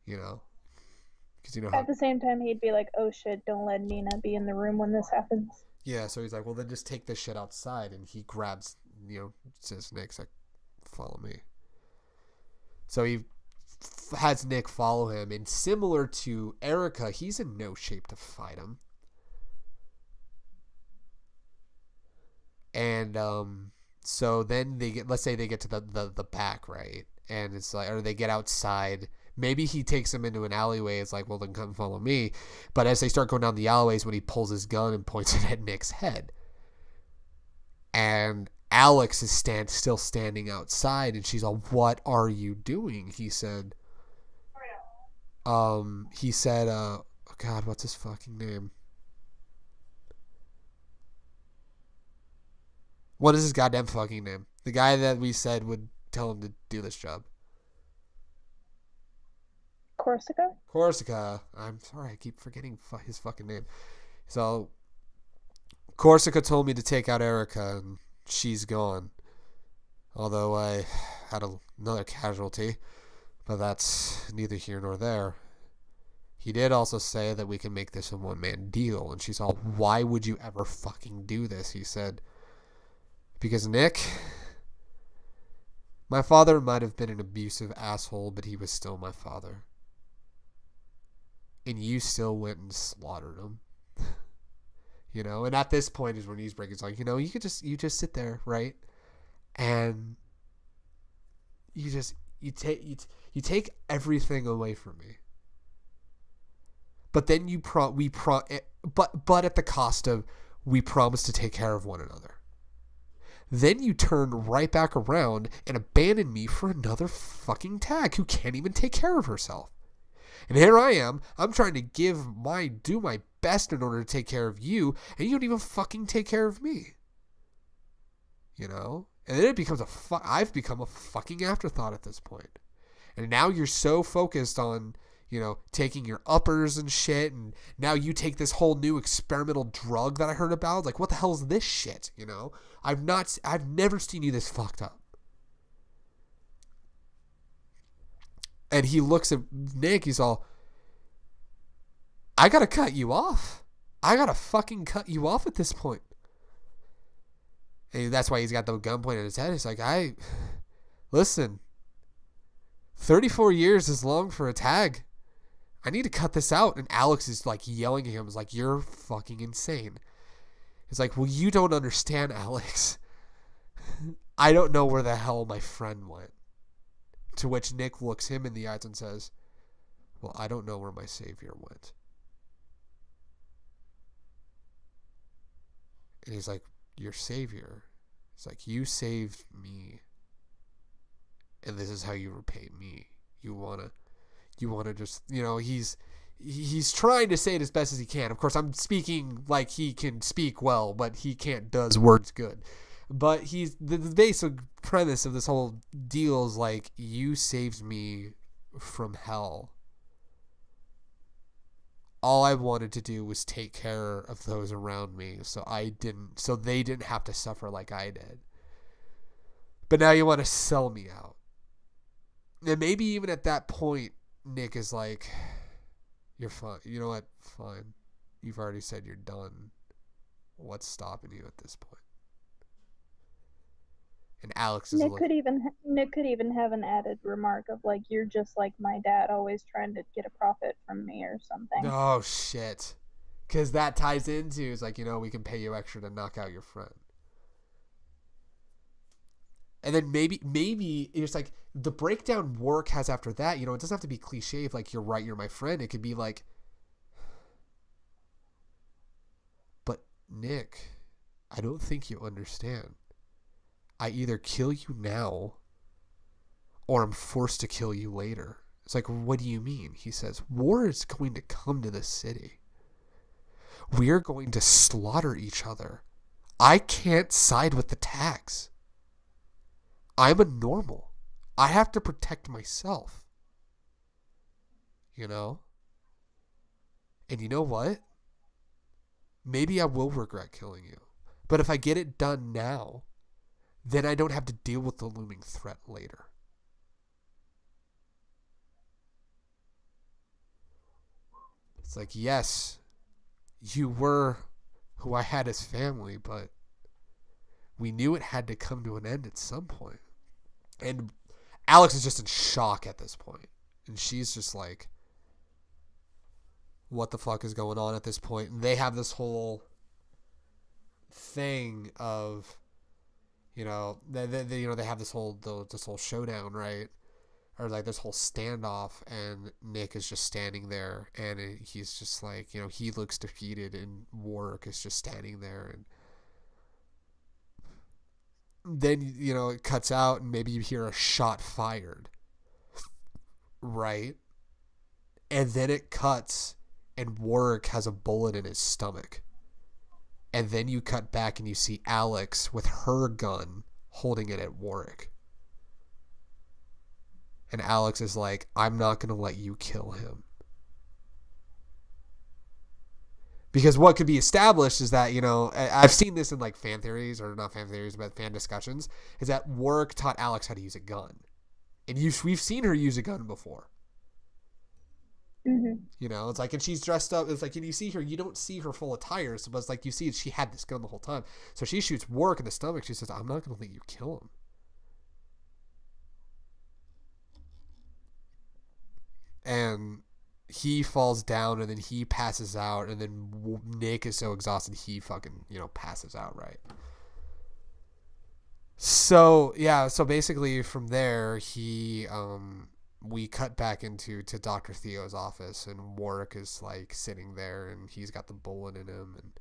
Because at the same time, he'd be like, oh shit, don't let Nina be in the room when this happens. Yeah, so he's like, well, then just take this shit outside. And he grabs, says Nick's like, follow me. So he has Nick follow him. And similar to Erica, he's in no shape to fight him. And so then let's say they get to the back, right? And it's like, or they get outside. Maybe he takes him into an alleyway. It's like, well, then come follow me. But as they start going down the alleyways, when he pulls his gun and points it at Nick's head. And Alex is still standing outside, and she's all, what are you doing? He said, oh God, what's his fucking name? What is his goddamn fucking name? The guy that we said would tell him to do this job. Corsica. I'm sorry, I keep forgetting his fucking name. So, Corsica told me to take out Erica, and she's gone. Although I had another casualty, but that's neither here nor there. He did also say that we can make this a one-man deal, and she's all, why would you ever fucking do this? He said, because Nick, my father might have been an abusive asshole, but he was still my father. And you still went and slaughtered him. And at this point is when he's breaking. It's like, you just sit there, right? And you take everything away from me. But then but at the cost of, we promise to take care of one another. Then you turn right back around and abandon me for another fucking tag who can't even take care of herself. And here I am, I'm trying to do my best in order to take care of you, and you don't even fucking take care of me. And then it becomes I've become a fucking afterthought at this point. And now you're so focused on, taking your uppers and shit, and now you take this whole new experimental drug that I heard about. Like, what the hell is this shit, I've never seen you this fucked up. And he looks at Nick, he's all, I gotta cut you off. I gotta fucking cut you off at this point. And that's why he's got the gun pointed at his head. He's like, listen, 34 years is long for a tag. I need to cut this out. And Alex is like yelling at him. He's like, you're fucking insane. He's like, well, you don't understand, Alex. I don't know where the hell my friend went. To which Nick looks him in the eyes and says, well, I don't know where my savior went. And he's like, your savior? He's like, you saved me. And this is how you repay me. You wanna just, he's trying to say it as best as he can. Of course, I'm speaking like he can speak well, but he can't does words good. But the basic premise of this whole deal is like, you saved me from hell. All I wanted to do was take care of those around me, so they didn't have to suffer like I did. But now you want to sell me out. And maybe even at that point, Nick is like, you're fine. You know what? Fine. You've already said you're done. What's stopping you at this point? And Alex is Nick could even have an added remark of like, you're just like my dad, always trying to get a profit from me or something. Oh shit. Because that ties into, it's like, we can pay you extra to knock out your friend. And then maybe it's like the breakdown Warwick has after that, it doesn't have to be cliche of like, you're right, you're my friend. It could be like, but Nick, I don't think you understand. I either kill you now or I'm forced to kill you later. It's like, what do you mean? He says, war is going to come to this city. We're going to slaughter each other. I can't side with the tags. I'm a normal. I have to protect myself. And you know what? Maybe I will regret killing you. But if I get it done now, then I don't have to deal with the looming threat later. It's like, yes, you were who I had as family, but we knew it had to come to an end at some point. And Alex is just in shock at this point. And she's just like, what the fuck is going on at this point? And they have this whole thing of, they have this whole showdown, right? Or like this whole standoff, and Nick is just standing there, and he's just like, he looks defeated, and Warwick is just standing there, and then it cuts out, and maybe you hear a shot fired, right? And then it cuts, and Warwick has a bullet in his stomach. And then you cut back and you see Alex with her gun holding it at Warwick. And Alex is like, I'm not going to let you kill him. Because what could be established is that, I've seen this in like fan theories, or not fan theories, but fan discussions, is that Warwick taught Alex how to use a gun. And we've seen her use a gun before. Mm-hmm. It's like, and she's dressed up. It's like, and you see her, you don't see her full of tires, but it's like you see she had this gun the whole time. So she shoots Warwick in the stomach. She says, I'm not going to let you kill him. And he falls down, and then he passes out, and then Nick is so exhausted he fucking, passes out, right? So, yeah, so basically from there, we cut back to Dr. Theo's office, and Warwick is like sitting there, and he's got the bullet in him, and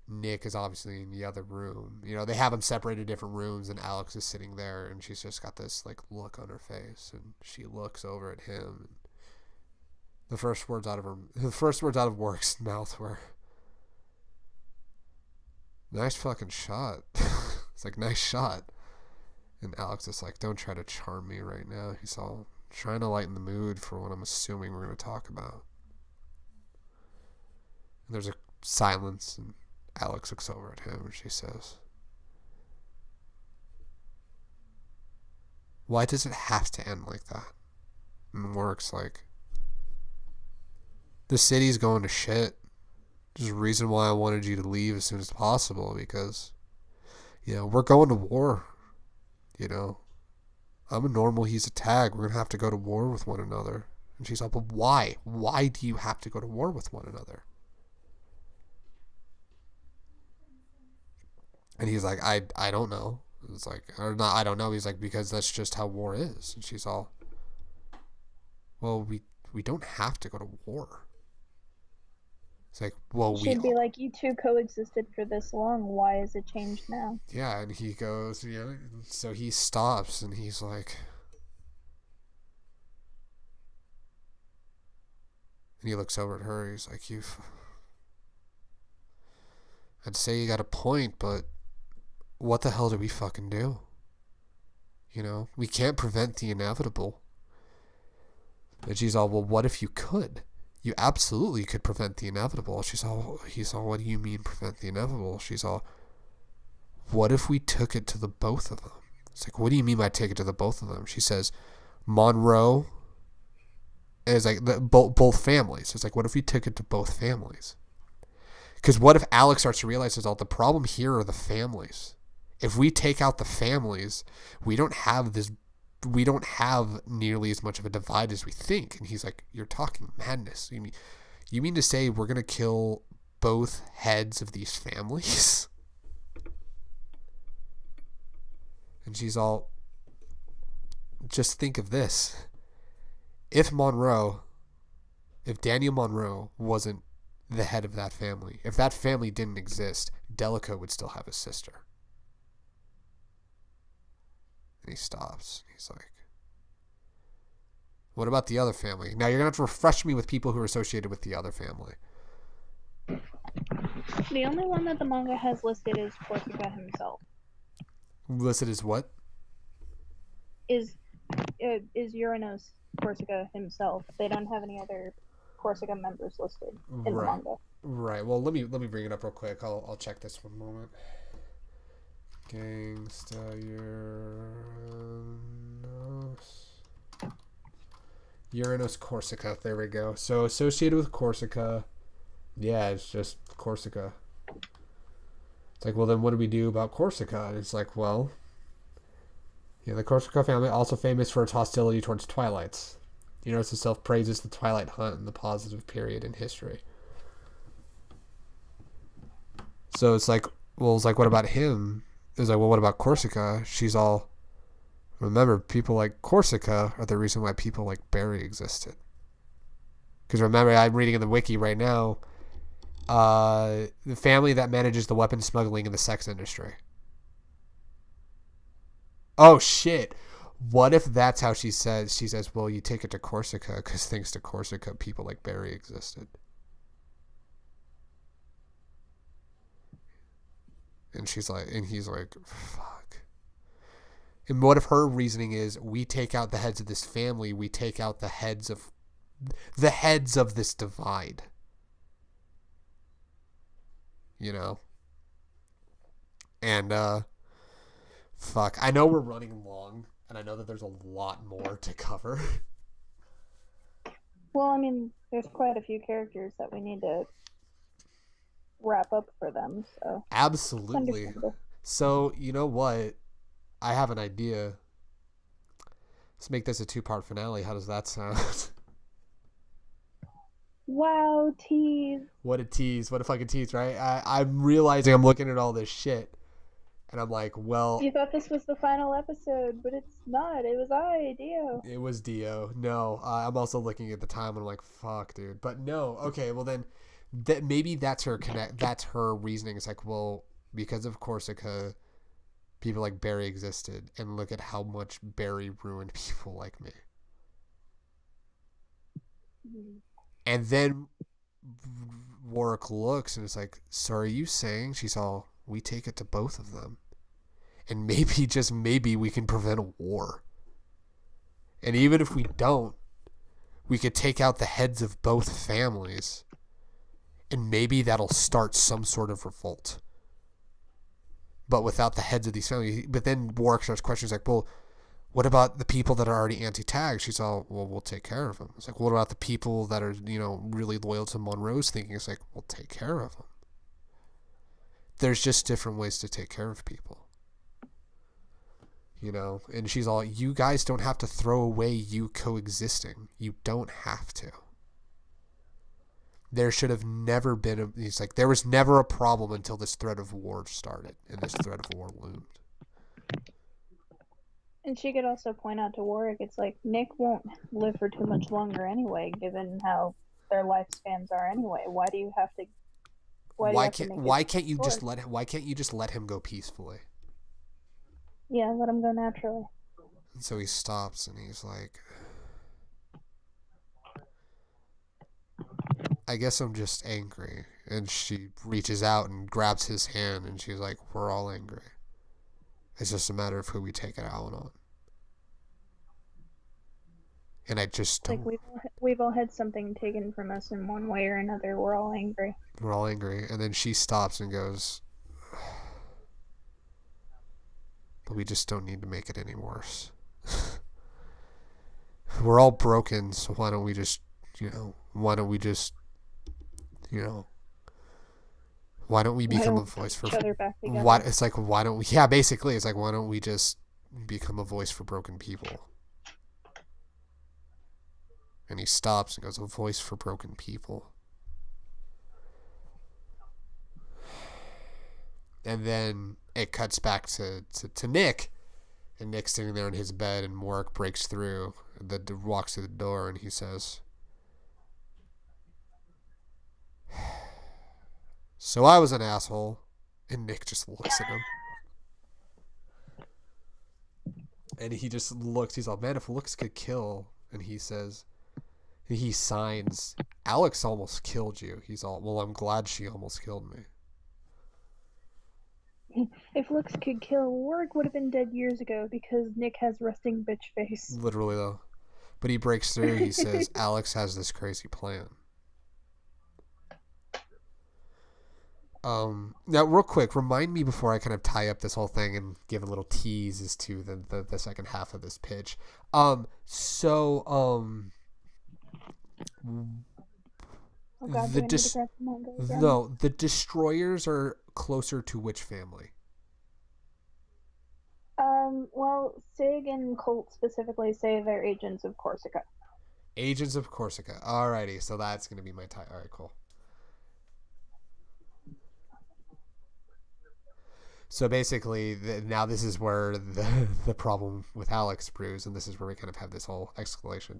Nick is obviously in the other room. They have them separated different rooms, and Alex is sitting there, and she's just got this like look on her face, and she looks over at him, and the first words out of Warwick's mouth were, "Nice fucking shot." It's like, nice shot. And Alex is like, don't try to charm me right now. He's all trying to lighten the mood for what I'm assuming we're going to talk about. And there's a silence, and Alex looks over at him, and she says, why does it have to end like that? And Warwick's like, the city's going to shit. There's a reason why I wanted you to leave as soon as possible, because, we're going to war. I'm a normal, he's a tag. We're going to have to go to war with one another. And she's like, but why? Why do you have to go to war with one another? And he's like, I don't know. It's like, or not, I don't know. He's like, because that's just how war is. And she's all, well, we don't have to go to war. It's like, well, She'd be like, you two coexisted for this long. Why has it changed now? Yeah, and he goes, so he stops and he's like, and he looks over at her. He's like, I'd say you got a point, but what the hell do we fucking do? We can't prevent the inevitable. And she's all, well, what if you could? You absolutely could prevent the inevitable. He's all, what do you mean prevent the inevitable? She's all, what if we took it to the both of them? It's like, what do you mean by take it to the both of them? She says, Monroe is like both families. It's like, what if we took it to both families? Because what if Alex starts to realize is all the problem here are the families. If we take out the families, we don't have nearly as much of a divide as we think. And he's like, you're talking madness. You mean to say we're going to kill both heads of these families? And she's all, just think of this. If Daniel Monroe wasn't the head of that family, if that family didn't exist, Delico would still have a sister. And he stops. He's like, what about the other family? Now you're going to have to refresh me with people who are associated with the other family. The only one that the manga has listed is Corsica himself. Listed as what? Is Uranos Corsica himself. They don't have any other Corsica members listed in the manga. Right. Well, let me bring it up real quick. I'll check this one moment. Gangsta Uranos Corsica. There we go. So associated with Corsica, yeah, it's just Corsica. It's like, well, then what do we do about Corsica? And it's like, well, the Corsica family, also famous for its hostility towards Twilights. Uranos itself praises the Twilight Hunt and the positive period in history. So it's like, what about him? It's like, well, what about Corsica? She's all, remember, people like Corsica are the reason why people like Barry existed. Because remember, I'm reading in the wiki right now, the family that manages the weapon smuggling in the sex industry. Oh, shit. What if that's how she says, well, you take it to Corsica because thanks to Corsica, people like Barry existed. And he's like, fuck. And what if her reasoning is, we take out the heads of this family, we take out the heads of this divide. And, fuck. I know we're running long, and I know that there's a lot more to cover. Well, I mean, there's quite a few characters that we need to wrap up for them, so absolutely. So you know what, I have an idea. Let's make this a 2-part finale. How does that sound? Wow, tease. What a tease. What a fucking tease, right? I'm realizing I'm looking at all this shit and I'm like, well, you thought this was the final episode, but it's not. It was Dio. It was Dio. No, I'm also looking at the time and I'm like, fuck, dude. But no, okay, well then maybe that's her that's her reasoning. It's like, well, because of Corsica, people like Barry existed, and look at how much Barry ruined people like me. Mm-hmm. And then Warwick looks and it's like, so are you saying, she's all, we take it to both of them, and maybe, just maybe, we can prevent a war. And even if we don't, we could take out the heads of both families, and maybe that'll start some sort of revolt. But without the heads of these families. But then Warwick starts questioning, like, well, what about the people that are already anti-tag? She's all, well, we'll take care of them. It's like, what about the people that are, really loyal to Monroe's thinking? It's like, we'll take care of them. There's just different ways to take care of people. And she's all, you guys don't have to throw away you coexisting. You don't have to. There should have never been he's like, there was never a problem until this threat of war started, and this threat of war loomed. And she could also point out to Warwick, it's like, Nick won't live for too much longer anyway, given how their lifespans are anyway. Why do you have to? Why can't you just let him go peacefully? Yeah, let him go naturally. And so he stops and he's like, I guess I'm just angry. And she reaches out and grabs his hand and she's like, we're all angry. It's just a matter of who we take it out on. And I just don't... Like, we've all had something taken from us in one way or another. We're all angry. We're all angry. And then she stops and goes, but we just don't need to make it any worse. We're all broken, so why don't we just, why don't we become a voice for... It's like, why don't we... Yeah, basically, it's like, why don't we just become a voice for broken people? And he stops and goes, a voice for broken people. And then it cuts back to Nick. And Nick's sitting there in his bed, and Warwick breaks through, walks through the door, and he says, so I was an asshole. And Nick just looks at him. And he just looks, he's like, man, if looks could kill. And he says, he signs, Alex almost killed you. He's all, well, I'm glad she almost killed me. If looks could kill, Warwick would have been dead years ago because Nick has resting bitch face. Literally, though. But he breaks through. He says, Alex has this crazy plan. Now, real quick, remind me before I kind of tie up this whole thing and give a little tease as to the second half of this pitch. Oh God, the Destroyers are closer to which family? Well, Sig and Colt specifically say they're agents of Corsica. Agents of Corsica. Alrighty, so that's going to be my tie. Alright, cool. So basically, now this is where the problem with Alex brews, and this is where we kind of have this whole escalation.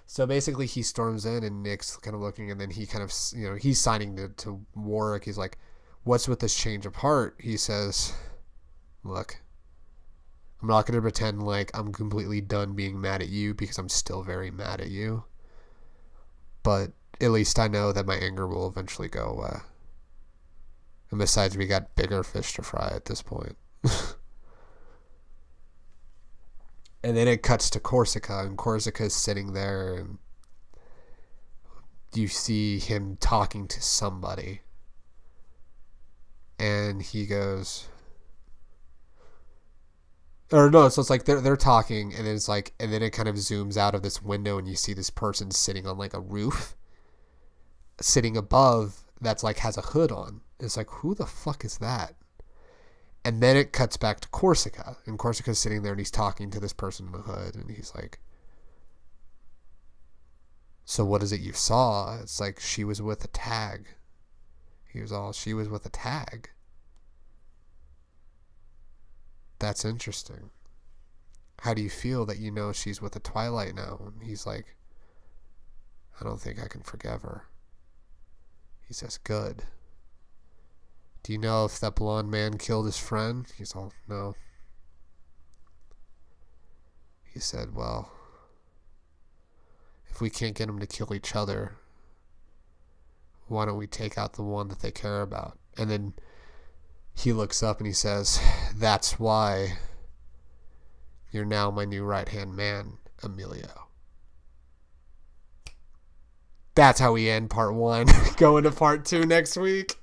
So basically, he storms in, and Nick's kind of looking, and then he kind of, he's signing to Warwick. He's like, what's with this change of heart? He says, look, I'm not going to pretend like I'm completely done being mad at you because I'm still very mad at you. But at least I know that my anger will eventually go away. And besides, we got bigger fish to fry at this point. And then it cuts to Corsica, and Corsica's sitting there, and you see him talking to somebody. And he goes... Or no, so it's like they're talking, and then it's like, and then it kind of zooms out of this window, and you see this person sitting on like a roof, sitting above, that's like has a hood on. It's like, who the fuck is that? And then it cuts back to Corsica, and Corsica's sitting there, and he's talking to this person in the hood, and he's like, so what is it you saw? It's like, she was with a tag. He was all, she was with a tag. That's interesting. How do you feel that you know she's with a Twilight now? And he's like, I don't think I can forgive her. He says, good. Do you know if that blonde man killed his friend? He's all, no. He said, well, if we can't get them to kill each other, why don't we take out the one that they care about? And then he looks up and he says, that's why you're now my new right-hand man, Emilio. That's how we end part 1. Go into part 2 next week.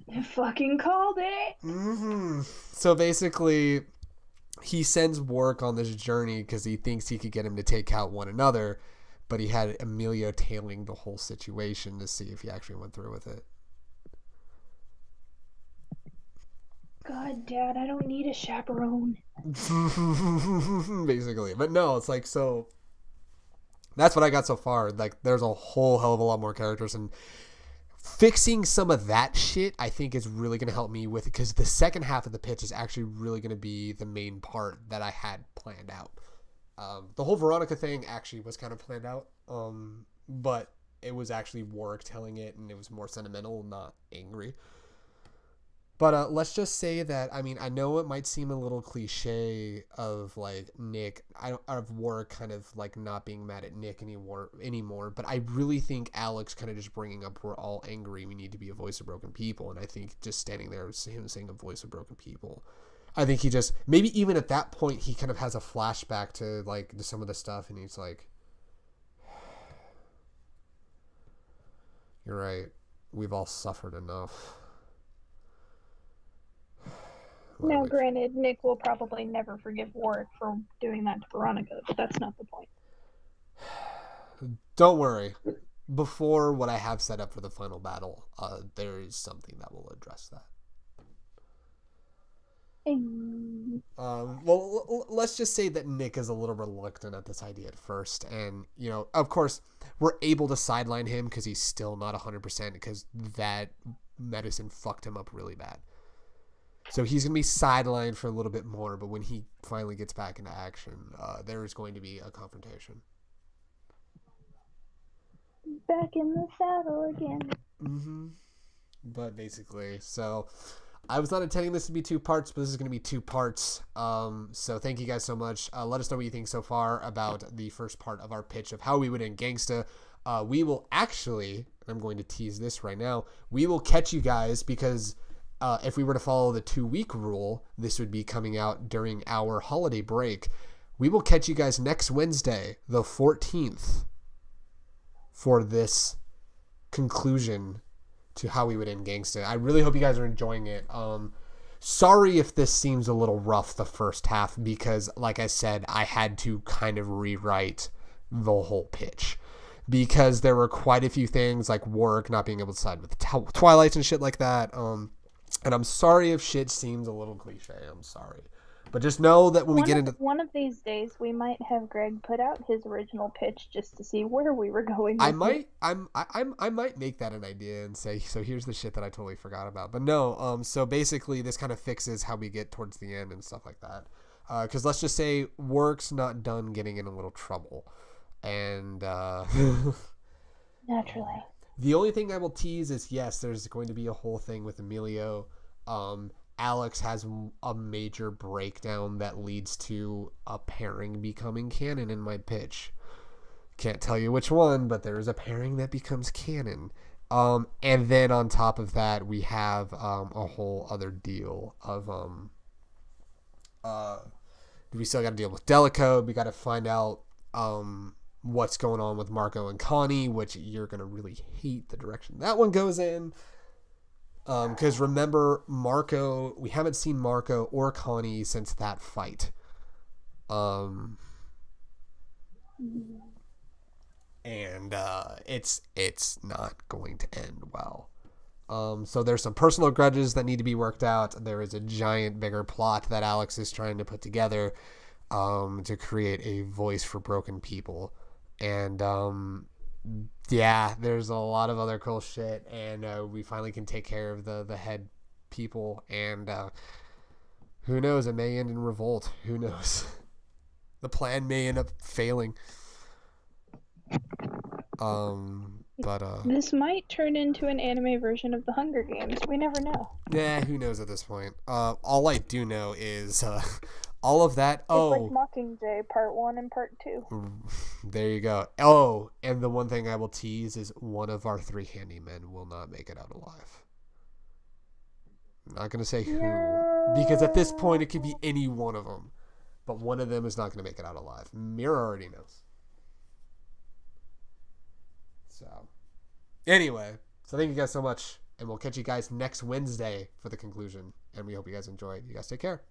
You fucking called it. Mm-hmm. So basically, he sends Warwick on this journey because he thinks he could get him to take out one another, but he had Emilio tailing the whole situation to see if he actually went through with it. God, Dad, I don't need a chaperone. Basically. But no, it's like, so that's what I got so far. Like, there's a whole hell of a lot more characters, and fixing some of that shit, I think, is really going to help me with it, because the second half of the pitch is actually really going to be the main part that I had planned out. The whole Veronica thing actually was kind of planned out, but it was actually Warwick telling it, and it was more sentimental, not angry. But let's just say that, I mean, I know it might seem a little cliche of, like, Nick, of Warwick kind of, like, not being mad at Nick anymore, but I really think Alex kind of just bringing up, we're all angry, we need to be a voice of broken people, and I think just standing there, him saying a voice of broken people, I think he just, maybe even at that point, he kind of has a flashback to, like, to some of the stuff, and he's like, you're right, we've all suffered enough. Now, granted, Nick will probably never forgive Warwick for doing that to Veronica, but that's not the point. Don't worry. Before what I have set up for the final battle, there is something that will address that. Well, let's just say that Nick is a little reluctant at this idea at first, and, you know, of course, we're able to sideline him because he's still not 100%, because that medicine fucked him up really bad. So he's going to be sidelined for a little bit more, but when he finally gets back into action, there is going to be a confrontation. Back in the saddle again. Mm-hmm. But basically, so I was not intending this to be 2 parts, but this is going to be 2 parts. So thank you guys so much. Let us know what you think so far about the first part of our pitch of how we would end Gangsta. We will actually, I'm going to tease this right now, we will catch you guys because... if we were to follow the 2-week rule, this would be coming out during our holiday break. We will catch you guys next Wednesday, the 14th, for this conclusion to how we would end Gangsta. I really hope you guys are enjoying it. Sorry if this seems a little rough the first half, because, like I said, I had to kind of rewrite the whole pitch. Because there were quite a few things, like Warwick not being able to side with Twilight and shit like that. And I'm sorry if shit seems a little cliche. I'm sorry. But just know that when we get into... One of these days, we might have Greg put out his original pitch just to see where we were going with I might make that an idea and say, so here's the shit that I totally forgot about. But no, so basically this kind of fixes how we get towards the end and stuff like that. Because let's just say Warwick's not done getting in a little trouble. And... Naturally. The only thing I will tease is, yes, there's going to be a whole thing with Emilio. Alex has a major breakdown that leads to a pairing becoming canon in my pitch. Can't tell you which one, but there is a pairing that becomes canon. And then on top of that, we have a whole other deal of... we still got to deal with Delico. We got to find out... what's going on with Marco and Connie, which you're going to really hate the direction that one goes in. Because remember, Marco, we haven't seen Marco or Connie since that fight. And it's not going to end well. So there's some personal grudges that need to be worked out. There is a giant, bigger plot that Alex is trying to put together to create a voice for broken people. And yeah, there's a lot of other cool shit, and we finally can take care of the head people, and who knows, it may end in revolt. Who knows? The plan may end up failing. But this might turn into an anime version of the Hunger Games. We never know. Yeah, who knows at this point. All I do know is all of that. It's like Mockingjay Part 1 and Part 2. There you go. Oh, and the one thing I will tease is one of our 3 handymen will not make it out alive. I'm not going to say who, because at this point it could be any one of them. But one of them is not going to make it out alive. Mira already knows. So, anyway, so thank you guys so much, and we'll catch you guys next Wednesday for the conclusion, and we hope you guys enjoyed. You guys take care.